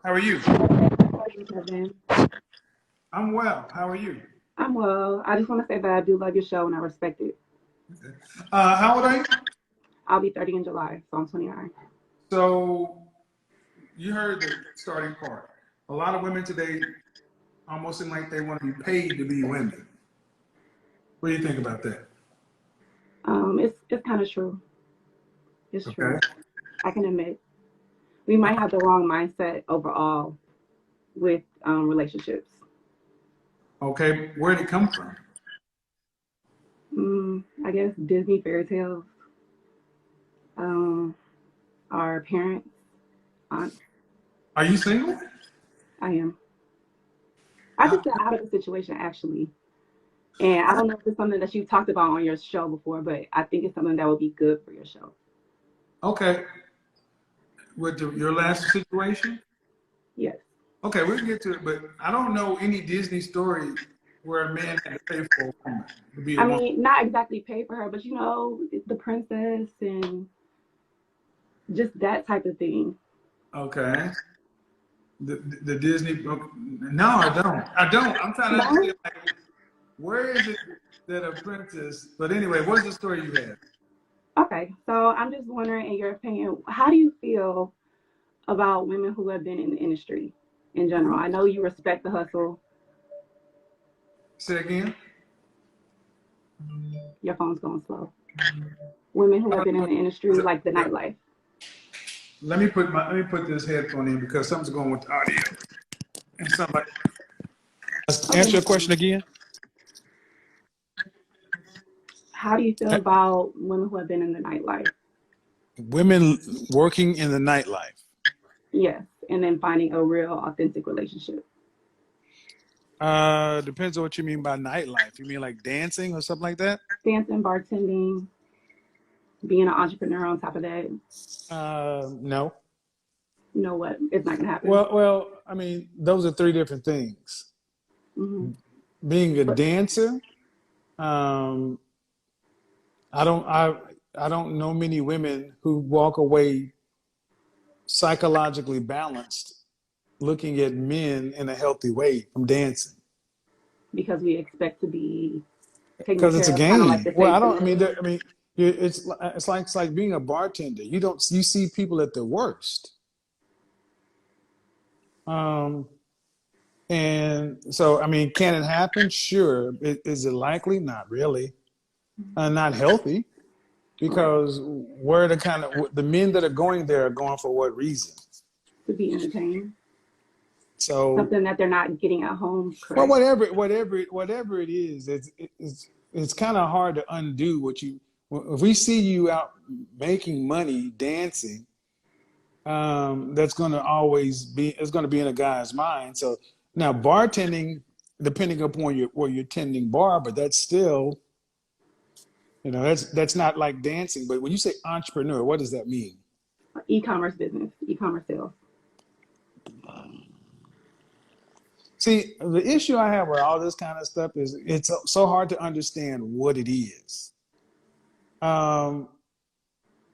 How are you? How are you, Kevin? I'm well. How are you? I'm well. I just want to say that I do love your show and I respect it. How old are you? I'll be 30 in July, so I'm 29. So you heard the starting part. A lot of women today almost seem like they want to be paid to be women. What do you think about that? It's kind of true. It's Okay. true. I can admit we might have the wrong mindset overall with relationships. Okay. Where did it come from? I guess Disney fairy tales, um, our parents, aunts. Are you single? I am. I Uh, just got out of a situation actually, and I don't know if it's something that you've talked about on your show before, but I think it's something that would be good for your show. okay. With your last situation? Yes. Okay, we can get to it, but I don't know any Disney story where a man had to pay for a woman to be a I woman. mean, not exactly pay for her, but the princess and just that type of thing. Okay. The Disney. No, I don't. I don't. I'm trying to No? understand. Like, where is it that a princess? But anyway, what's the story you have? Okay, so I'm just wondering, in your opinion, how do you feel about women who have been in the industry in general? I know you respect the hustle. Say again. Your phone's going slow. Women who have been in the industry, like the nightlife. Let me put this headphone in because something's going with the audio. And somebody Okay, answer no your question problem. again. How do you feel Uh, about women who have been in the nightlife? Women working in the nightlife. Yes, and then finding a real, authentic relationship. Depends on what you mean by nightlife. You mean like dancing or something like that? Dancing, bartending, being an entrepreneur on top of that. No. You know what? It's not gonna happen. Well, I mean, those are three different things. Hmm. Being a But dancer, um, I don't, I, I don't know many women who walk away psychologically balanced, looking at men in a healthy way from dancing. because we expect to be taken Because it's a care of, kind of like game. the Well, face I of don't. I mean, love. it's like being a bartender. You see people at their worst. Um, and so, I mean, can it happen? Sure. Is it likely? Not really. Not healthy Right. because where the men that are going there are going for what reason? To be entertained. So, Something that they're not getting at home, well, correct? whatever it is, it's kind of hard to undo what you. If we see you out making money dancing, that's going to always be it's going to be in a guy's mind. So now bartending, depending upon where you're tending bar, but that's still that's not like dancing. But when you say entrepreneur, what does that mean? E-commerce business, e-commerce sales. See, the issue I have with all this kind of stuff is it's so hard to understand what it is. Um,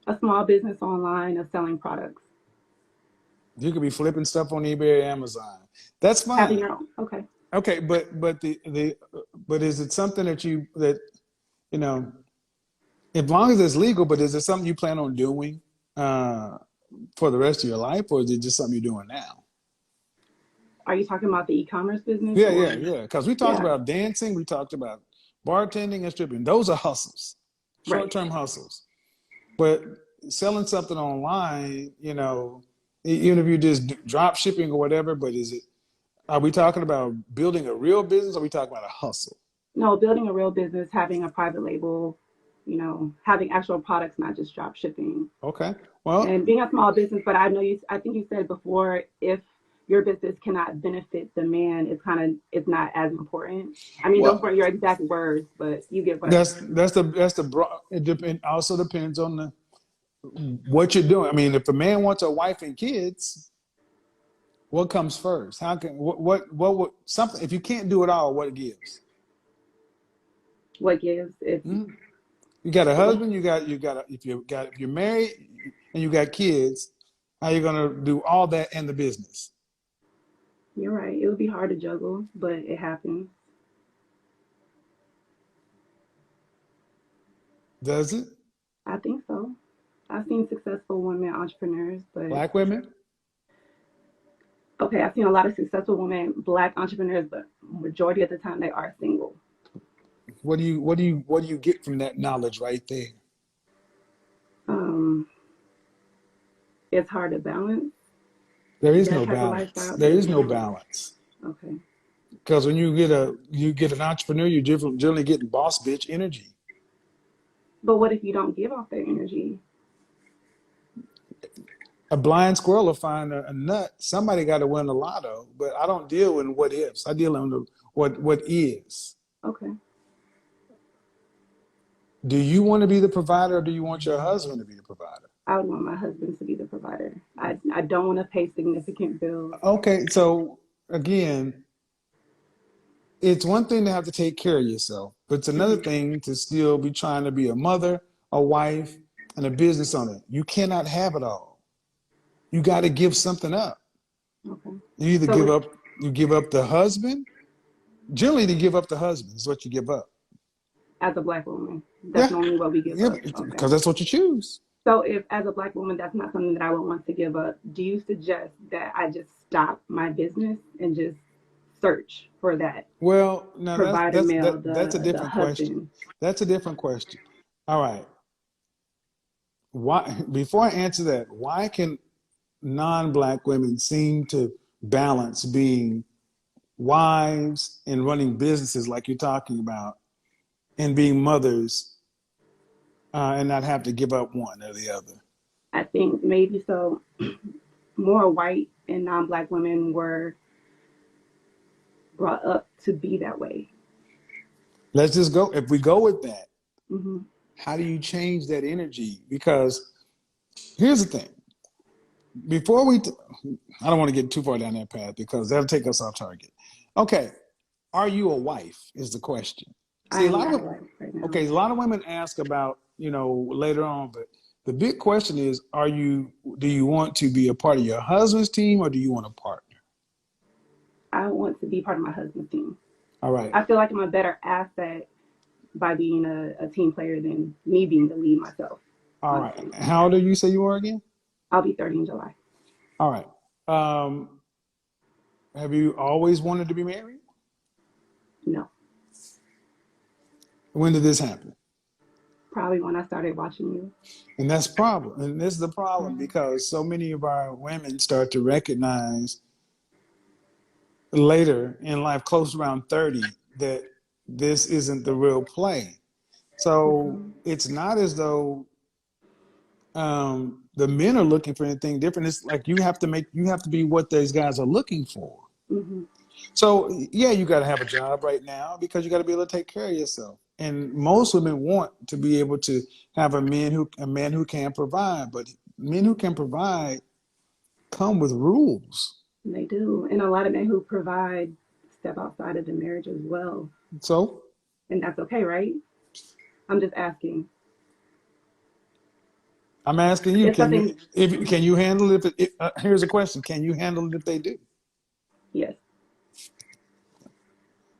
A small business online of selling products. you could be flipping stuff on eBay or Amazon. That's Having fine. your own. Okay. Okay, but is it something that you know as long as it's legal? But is it something you plan on doing uh, for the rest of your life, or is it just something you're doing now? Are you talking about the e-commerce business Yeah, yeah, or? yeah. Because we talked Yeah. about dancing, we talked about bartending and stripping. Those are hustles, Right. short-term hustles. But selling something online, even if you're just drop shipping or whatever, but are we talking about building a real business or are we talking about a hustle? No, building a real business, having a private label, having actual products, not just drop shipping. Okay. Well, And being a small business, but I think you said before, if your business cannot benefit the man, it's not as important. I mean, those well, weren't your exact words, but you get what I that's the broad. Also depends on what you're doing. I mean, if a man wants a wife and kids, what comes first? How can what would something if you can't do it all? What gives? what gives if Hmm? You got a husband. If you're married and you got kids, how you gonna do all that in the business? You're right. It would be hard to juggle, but it happens. Does it? I think so. I've seen successful women entrepreneurs, but Black women? okay, I've seen a lot of successful women, black entrepreneurs, but majority of the time they are single. What do you get from that knowledge right there? Um, it's hard to balance There is that no type of balance. lifestyle, There but is no balance. okay. Because when you get an entrepreneur, you're generally getting boss bitch energy. But what if you don't give off that energy? A blind squirrel will find a nut. Somebody got to win the lotto, but I don't deal in what ifs. I deal in what is. Okay. Do you want to be the provider, or do you want your husband to be the provider? I would want my husband to be the provider. I don't want to pay significant bills. Okay, so again, it's one thing to have to take care of yourself, but it's another Hmm. thing to still be trying to be a mother, a wife, and a business owner. You cannot have it all. You got to give something up. Okay. You either So you give up the husband. Generally, to give up the husband is what you give up. as a black woman, that's Yeah, normally what we give yeah, up. Okay. because that's what you choose. So if as a black woman that's not something that I would want to give up, do you suggest that I just stop my business and just search for that Well, now provider male, that's a the different question. husband? That's a different question. All right. Why? Before I answer that, why can non-black women seem to balance being wives and running businesses like you're talking about, and being mothers, and not have to give up one or the other? I think maybe so more white and non-black women were brought up to be that way. Let's just go. If we go with that, Hmm. how do you change that energy? Because here's the thing. Before I don't want to get too far down that path because that'll take us off target. Okay, are you a wife? Is the question. I See, a am lot not of a wife right now. okay, a lot of women ask about later on, but the big question is, do you want to be a part of your husband's team, or do you want a partner? I want to be part of my husband's team. All right, I feel like I'm a better asset by being a team player than me being the lead myself, all right. honestly. How old do you say you are again? I'll be 30 in July. All right. Have you always wanted to be married? No, When did this happen? probably when I started watching you. And that's the problem. And this is the problem Mhm. because so many of our women start to recognize later in life, close around 30, that this isn't the real play. So Mhm. it's not as though the men are looking for anything different. It's like you have to be what those guys are looking for. Mhm. So yeah, you got to have a job right now because you got to be able to take care of yourself. And most women want to be able to have a man who can provide, but men who can provide come with rules. They do, and a lot of men who provide step outside of the marriage as well, So and that's okay, right? I'm just asking. I'm asking you, It's something. can you handle it? Here's a question: can you handle it if they do? Yes.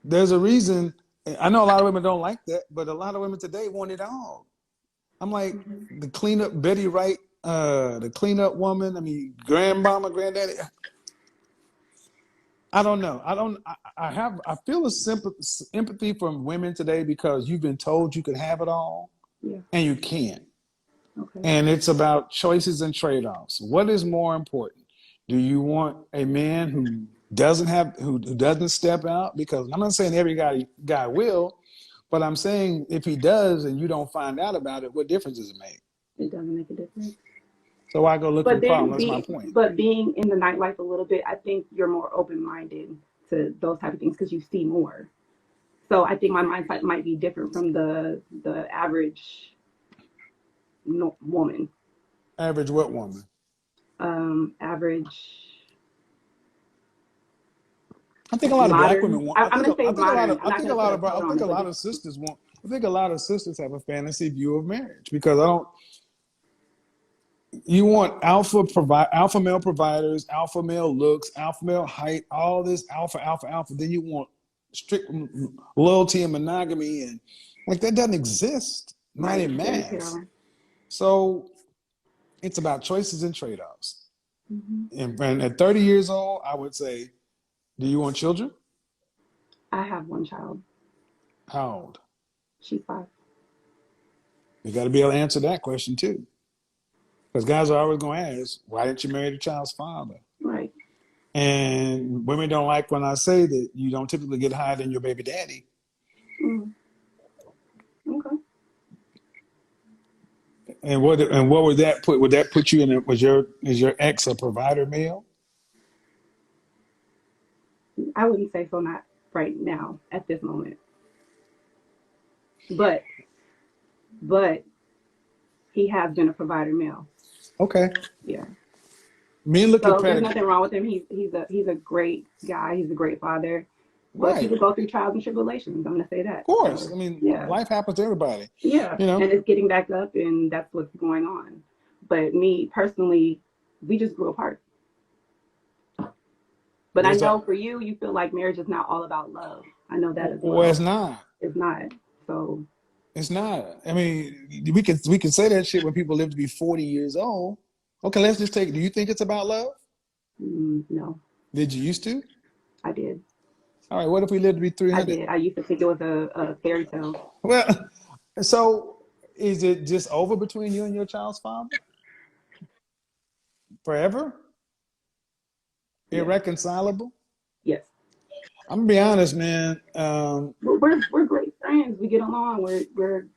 There's a reason. I know a lot of women don't like that, but a lot of women today want it all. I'm like Mhm. the cleanup Betty Wright, the cleanup woman. I mean, grandmama, granddaddy. I don't know. I don't. I feel a empathy from women today because you've been told you could have it all Yeah. and you can't. Okay. And it's about choices and trade-offs. What is more important? Do you want a man who doesn't step out? Because I'm not saying every guy will, but I'm saying if he does and you don't find out about it, what difference does it make? It doesn't make a difference. So I go look for But the problem. then That's my be point. but being in the nightlife a little bit, I think you're more open minded to those type of things because you see more. So I think my mindset might be different from the average woman. Average what woman? Average I think a lot of black modern. women want. I'm gonna say modern. I'm not gonna put a I color on think a it, but lot just of sisters want. I think a lot of sisters have a fantasy view of marriage because I don't. You want alpha male providers, alpha male looks, alpha male height, all this alpha. Then you want strict loyalty and monogamy, and like that doesn't exist, not Right. in Fairy mass. tale. So it's about choices and trade-offs. Hmm. And at 30 years old, I would say, do you want children? I have one child. How old? She's 5. You got to be able to answer that question too. Because guys are always going to ask, why didn't you marry the child's father? Right. And women don't like when I say that you don't typically get higher than your baby daddy. Mm. Okay. And what would that put? Would that put you in? Is your ex a provider male? I wouldn't say so, not right now at this moment. But but he has been a provider male. Okay. Yeah. Men look at So there's pedigree. nothing wrong with him. He's a great guy. He's a great father. But Right. people go through trials and tribulations. I'm gonna say Of that. course. So I mean, yeah. life happens to everybody. Yeah. You know. And it's getting back up and that's what's going on. But me personally, we just grew apart. But I There's know that. for you, you feel like marriage is not all about love. I know that as Well, well. it's not. It's not. So It's not. I mean, we can say that shit when people live to be 40 years old. Okay, let's just take. Do you think it's about love? no, Did you used to? I did. All right. What if we live to be I 300? did. I used to think it was a fairy tale. Well, so is it just over between you and your child's father forever? Yes. Irreconcilable? Yes. I'm gonna be honest, man. We're great friends. We get along. We're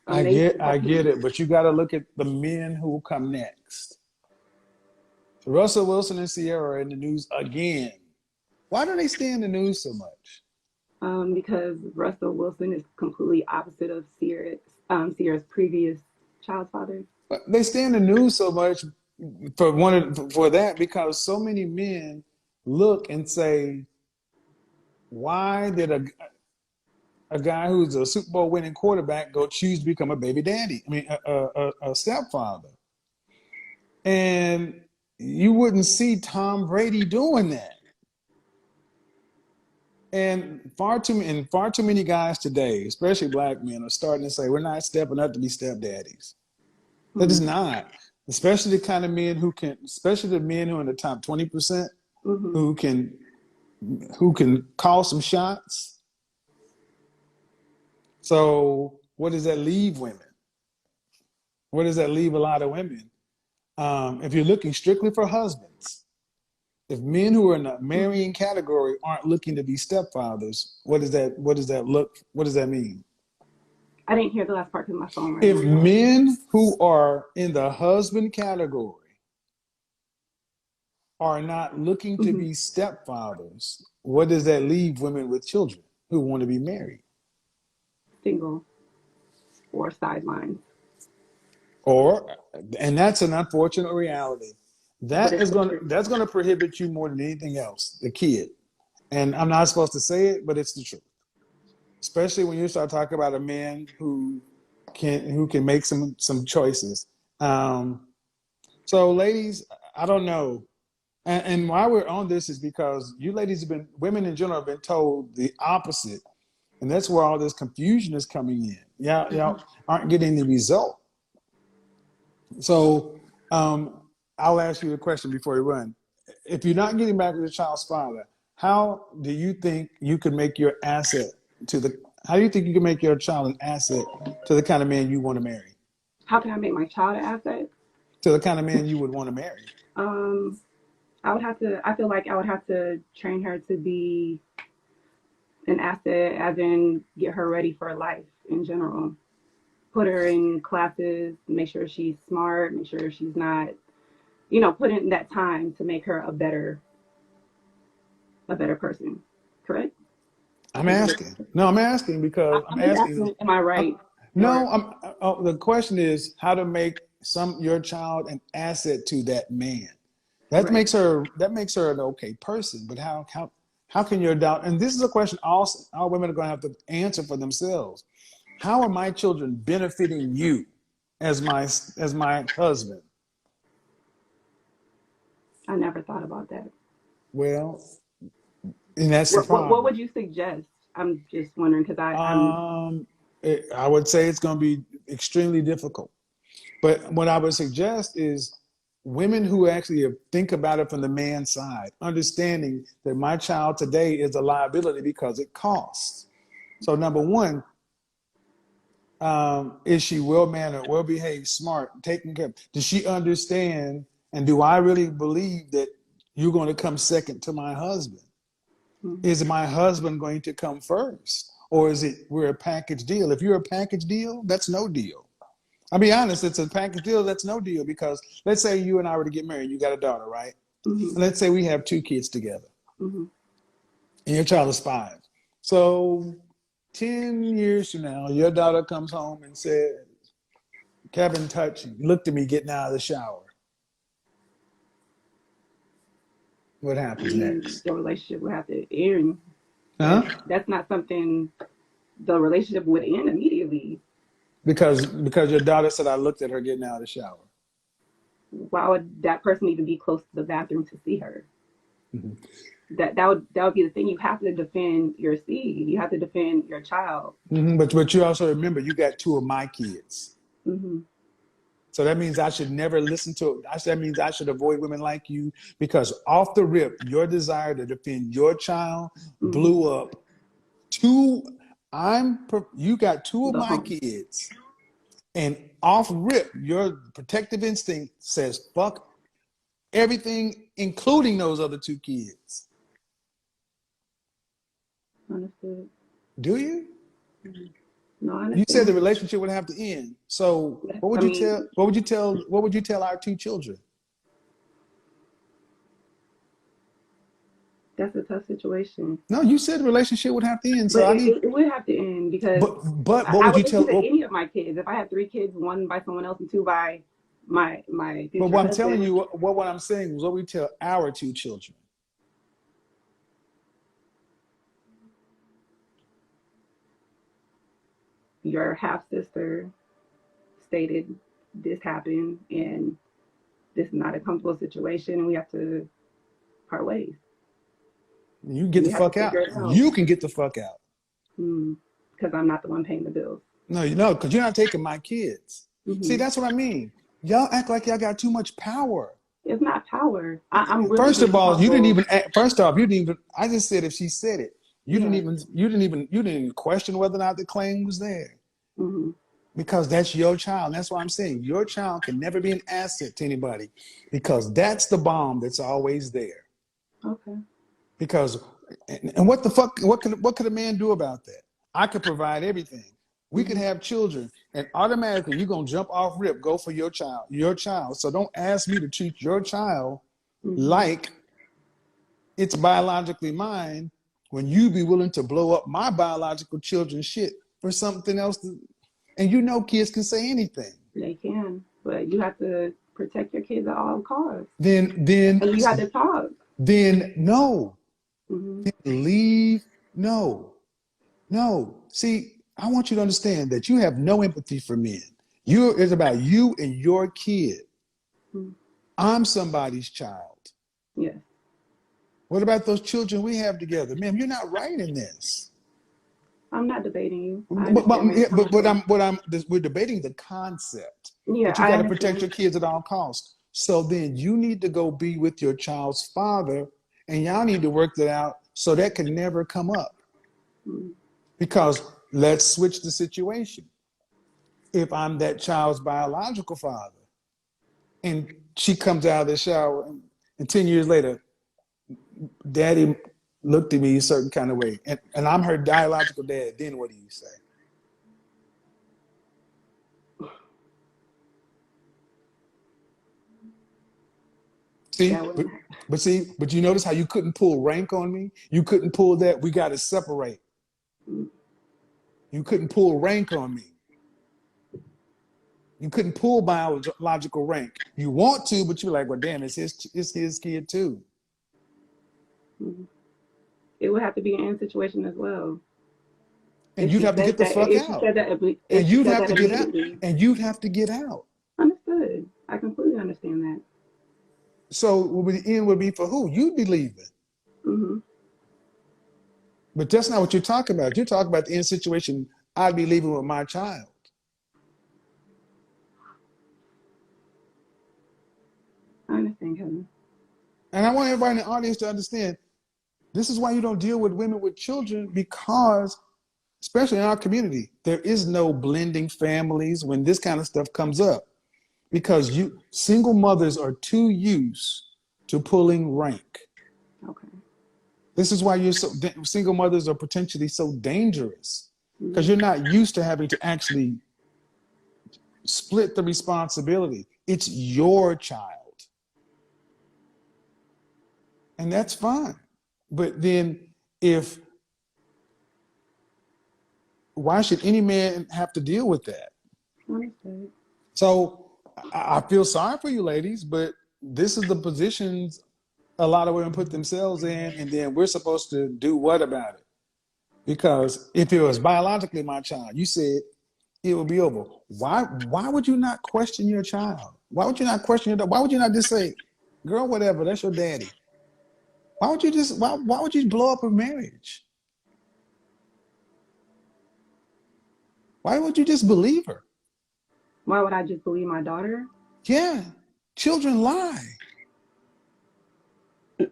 I amazing get I get couples. it, but you got to look at the men who will come next. Russell Wilson and Sierra are in the news again. Why do they stay in the news so much? Because Russell Wilson is completely opposite of Sierra's previous child's father. They stay in the news so much for that because so many men look and say, why did a guy who's a Super Bowl winning quarterback go choose to become a baby daddy? I mean, a stepfather. And you wouldn't see Tom Brady doing that. And far too many guys today, especially black men, are starting to say we're not stepping up to be stepdaddies. That is Hmm. not. Especially the kind of men who can, especially the men who are in the top 20%, Hmm. who can who can call some shots. So what does that leave women? What does that leave a lot of women? If you're looking strictly for husbands, if men who are in the marrying category aren't looking to be stepfathers, what does that look? What does that mean? I didn't hear the last part because my phone rang. If I'm sorry. men who are in the husband category are not looking to Hmm. be stepfathers, what does that leave women with children who want to be married? Single or sidelines. Or, and that's an unfortunate reality. But it's the truth. That's going to prohibit you more than anything else, the kid. And I'm not supposed to say it, but it's the truth. Especially when you start talking about a man who can make some choices. Um, so, ladies, I don't know. And why we're on this is because you ladies have been, women in general have been told the opposite. And that's where all this confusion is coming in. Y'all aren't getting the result. So I'll ask you a question before you run. If you're not getting back with your child's father, how do you think you can make your asset to the, how do you think you can make your child an asset to the kind of man you want to marry? How can I make my child an asset? To the kind of man you would want to marry? Um, I would have to. I feel like I would have to train her to be an asset, as in get her ready for life in general. Put her in classes, make sure she's smart, make sure she's not, put in that time to make her a better person. Correct? I I'm think that asking. No, I'm asking because I'm I'm just asking. asking, am I I'm, right? no, Or the question is how to make your child an asset to that man. right. That makes her an okay person. But how can you doubt? And this is a question all women are going to have to answer for themselves. How are my children benefiting you as my husband? I never thought about that. Well, and that's the What problem. would you suggest? I'm just wondering because I'm. Um, I would say it's going to be extremely difficult. But what I would suggest is women who actually think about it from the man's side, understanding that my child today is a liability because it costs. So number one, is she well mannered, well behaved, smart, taken care of? Does she understand? And do I really believe that you're going to come second to my husband? Mm-hmm. Is my husband going to come first? Or is it we're a package deal? If you're a package deal, that's no deal. I'll be honest, it's a package deal, that's no deal because let's say you and I were to get married, you got a daughter, right? Mm-hmm. And let's say we have 2 kids together Mm-hmm. and your child is 5. So 10 years from now, your daughter comes home and says, Kevin looked at me getting out of the shower. What happens next? The relationship would have to end. Huh? That's not something the relationship would end immediately. Because your daughter said I looked at her getting out of the shower. Why would that person even be close to the bathroom to see her? Mm-hmm. That would be the thing. You have to defend your seed. You have to defend your child. Mm-hmm. But you also remember you got 2 of my kids. Mm-hmm. So that means I should never listen to it. That means I should avoid women like you because off the rip, your desire to defend your child Mm-hmm. blew up 2. You got 2 of The my home. kids, and off rip, your protective instinct says fuck everything, including those other 2 kids. Understood. Do you? Mm-hmm. No, I You said the understand. relationship would have to end. So what would I you mean, tell? What would you tell? What would you tell our 2 children? that's a tough situation. No, you said the relationship would have to end. So But I need. it would have to end because But what I would you would tell? listen to any of my kids. If I have 3 kids, one by someone else and 2 by my But future what I'm telling husband, you, what I'm saying is what we tell our 2 children. your half sister stated this happened and this is not a comfortable situation and we have to part ways. You get the We have to fuck figure out. it out. You can get the fuck out. Because I'm not the one paying the bills. No, you know, because you're not taking my kids. See, Mm-hmm. that's what I mean. Y'all act like y'all got too much power. It's not power. I'm really First of being all, you didn't humble. even. First off, you didn't even. I just said if she said it, you didn't Yeah. even. You didn't even. You didn't even question whether or not the claim was there Mm-hmm. because that's your child. That's why I'm saying your child can never be an asset to anybody because that's the bomb that's always there. Okay. Because and what the fuck? What could a man do about that? I could provide everything. We could Mm-hmm. have children, and automatically you're gonna jump off rip, go for your child, your child. So don't ask me to treat your child Mm-hmm. like it's biologically mine when you be willing to blow up my biological children's shit for something else. And you know kids can say anything. They can, but you have to protect your kids at all costs, Then then and you have to talk. then no. Mm-hmm. Then leave. No. No. See, I want you to understand that you have no empathy for men. It's about you and your kid. Mm-hmm. I'm somebody's child. Yes. What about those children we have together? Man, you're not right in this. I'm not debating you. I But, understand where you're but, coming from. we're debating the concept Yeah, that you I got to protect understand. your kids at all costs. So then you need to go be with your child's father, and y'all need to work that out so that can never come up. Mm-hmm. Because let's switch the situation. If I'm that child's biological father, and she comes out of the shower, and 10 years later, Daddy looked at me a certain kind of way, and I'm her biological dad, then what do you say? See, That wouldn't happen. but you notice how you couldn't pull rank on me? You couldn't pull that. We got to separate. Mm-hmm. You couldn't pull rank on me. You couldn't pull biological rank. You want to, but you're like, well, damn, it's his kid too. Mm-hmm. It would have to be an end situation as well. And you'd have to get the fuck If she out. said that, And if she you'd said have that to get out. immediately, And you'd have to get out. understood. I completely understand that. So the end would be for who? You'd be leaving. Hmm. But that's not what you're talking about. You're talking about the end situation. I'd be leaving with my child. I understand, Kevin. And I want everybody in the audience to understand this is why you don't deal with women with children, because, especially in our community, there is no blending families when this kind of stuff comes up. Because you single mothers are too used to pulling rank. Okay. This is why single mothers are potentially so dangerous, because Hmm. you're not used to having to actually split the responsibility. It's your child, and that's fine. But then, if why should any man have to deal with that? Understood. So I feel sorry for you ladies, but this is the positions a lot of women put themselves in, and then we're supposed to do what about it? Because if it was biologically my child, you said it would be over. Why would you not question your child? Why would you not question your dad? Why would you not just say, girl, whatever, that's your daddy? Why would you blow up a marriage? Why would you just believe her? Why would I just believe my daughter? Yeah. Children lie. Are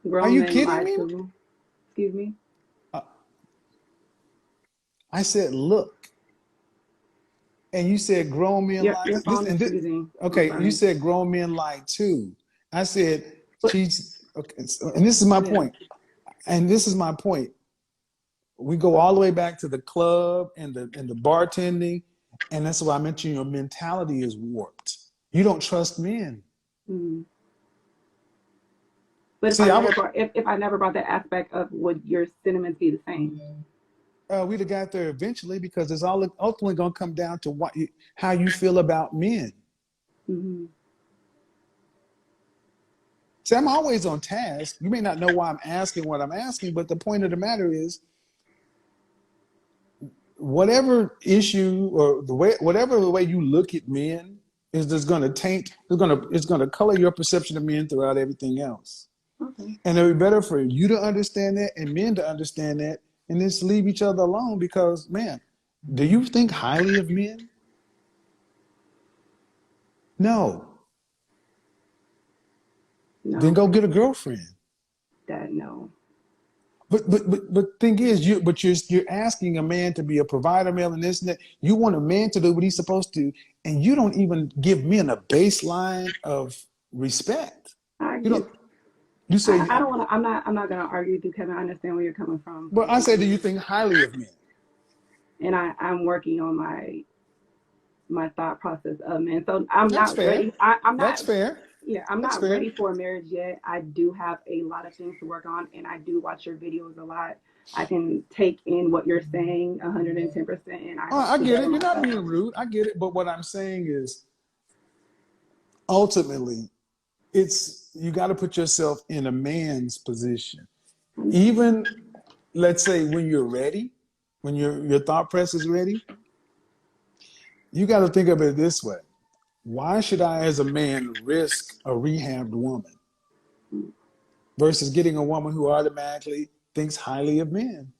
Grown you men kidding lie me? too. Excuse me. Uh, I said, look, and you said grown men lie. Your This phone and is this, freezing. I'm okay, you sorry. said grown men lie too. I said But she's okay, and this is my yeah. point. And this is my point. We go all the way back to the club and the bartending, and that's why I mentioned your mentality is warped. You don't trust men. Mm. But See, if I never brought that aspect up, would your sentiments be the same? we'd have got there eventually, because it's all ultimately going to come down to how you feel about men. Hmm. See, I'm always on task. You may not know why I'm asking what I'm asking, but the point of the matter is, whatever issue or whatever the way you look at men is just going to taint, it's going to color your perception of men throughout everything else. Okay. And it would be better for you to understand that and men to understand that, and just leave each other alone. Because, man, do you think highly of men? No. Then No. go get a girlfriend. That no. But thing is, you're asking a man to be a provider, male, and this and that. You want a man to do what he's supposed to, and you don't even give men a baseline of respect. I You get. don't. You say, I don't want to. I'm not gonna argue with you, Kevin. I understand where you're coming from well, I say, do you completely, think highly of men? and I'm working on my thought process of men. So I'm That's not fair. ready. I'm That's not. fair. Yeah, I'm That's not fair. ready for a marriage yet. I do have a lot of things to work on, and I do watch your videos a lot. I can take in what you're saying 110%, and I Oh, hope I to get better it. You're not myself. being rude. I get it. But what I'm saying is, ultimately, it's you got to put yourself in a man's position. Even, let's say, when you're ready, when your thought press is ready, you got to think of it this way. Why should I, as a man, risk a rehabbed woman versus getting a woman who automatically thinks highly of men?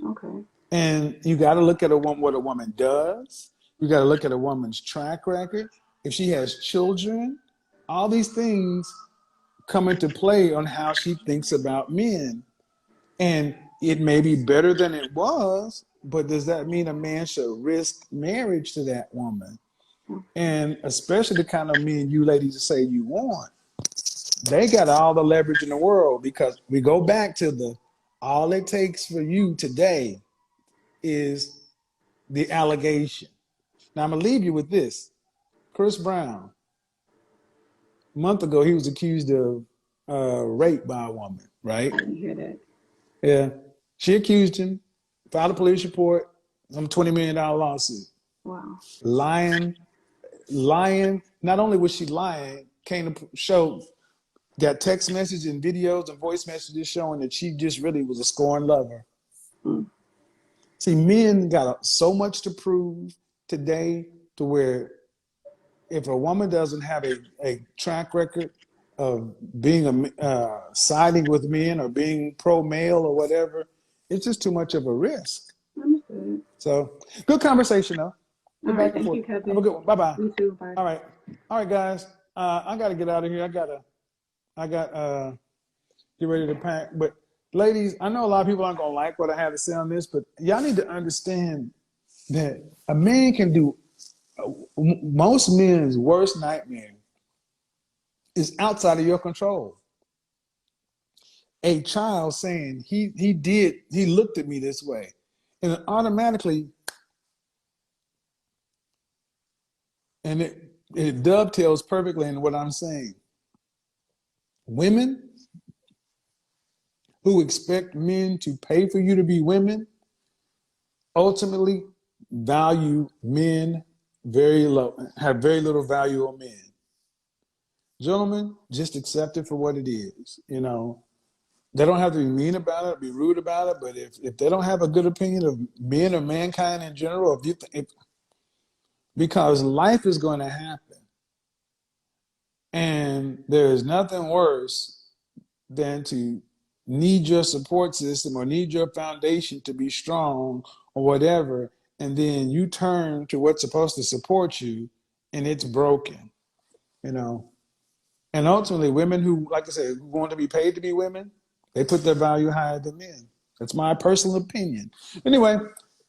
Okay. And you got to look at what a woman does. You got to look at a woman's track record. If she has children, all these things come into play on how she thinks about men. And it may be better than it was, but does that mean a man should risk marriage to that woman? And especially the kind of men you ladies say you want, they got all the leverage in the world, because we go back to all it takes for you today is the allegation. Now I'm gonna leave you with this. Chris Brown, a month ago, he was accused of rape by a woman, right? I didn't hear that. Yeah. She accused him, filed a police report, some $20 million lawsuit. Wow. Lying, lying. Not only was she lying, came to show, got text messages and videos and voice messages showing that she just really was a scorned lover. Mm. See, men got so much to prove today, to where if a woman doesn't have a track record of being siding with men or being pro male or whatever, it's just too much of a risk. Understood. So good conversation though. All Good right. back and Thank forth. you, Have a Kevin. good one. Bye bye. You too. Bye. All right, guys. I got to get out of here. I got get ready to pack. But ladies, I know a lot of people aren't gonna like what I have to say on this, but y'all need to understand that a man can do most men's worst nightmare is outside of your control. A child saying he looked at me this way, and automatically, and it dovetails perfectly into what I'm saying. Women who expect men to pay for you to be women ultimately value men very low, have very little value on men. Gentlemen, just accept it for what it is. You know, they don't have to be mean about it, be rude about it, but if they don't have a good opinion of men or mankind in general, because life is going to happen, and there is nothing worse than to need your support system or need your foundation to be strong or whatever, and then you turn to what's supposed to support you and it's broken, you know. And ultimately, women who, like I said, who want to be paid to be women, they put their value higher than men. That's my personal opinion. Anyway,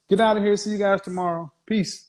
get out of here. See you guys tomorrow. Peace.